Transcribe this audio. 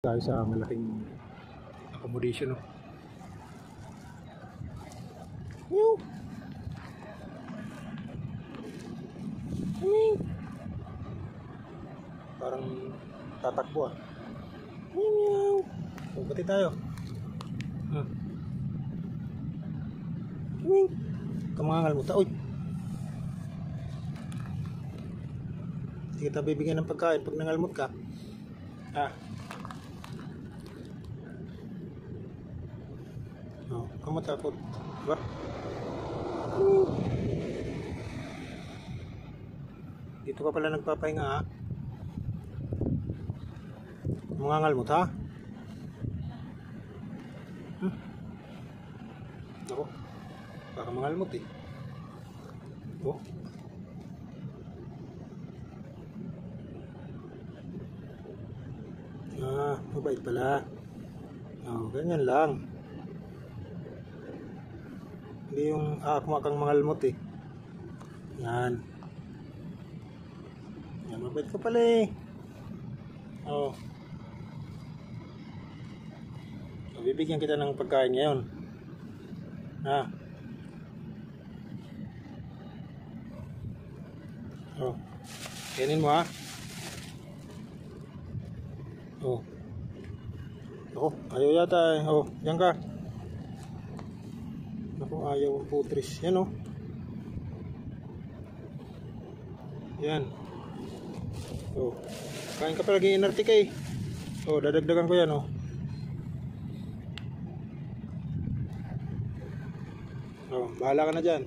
tayo sa malaking accommodation, no? Meow. Parang tatakbo, ah. Meow. Pagpati tayo. Meow. Kamangal mo ta. Uy. Hindi kita bibigyan ng pagkain pag nangalmot ka. Ah. Oh, kamu takut, diba? Dito ka pala nagpapahinga, ha? Mangangalmot, ha? Ako, baka mangalmot, eh. Oh. Ah, mabait pala. Oh, ganyan lang. Hindi yung aakma kang mangalmot, eh. Yan. Yan, mabait ka pala, eh. Oh. So, bibigyan kita ng pagkain ngayon. Ha? Oh. Kainin mo, ha? Oh. Ako, ayaw yata, eh. Oh, diyan ka. Ako, ayaw ang putris. Yan, oh. Yan. Oh. Kain ka palagi inarte ka, eh. Oh, dadagdagan ko yan, oh. Oh, bahala ka na dyan.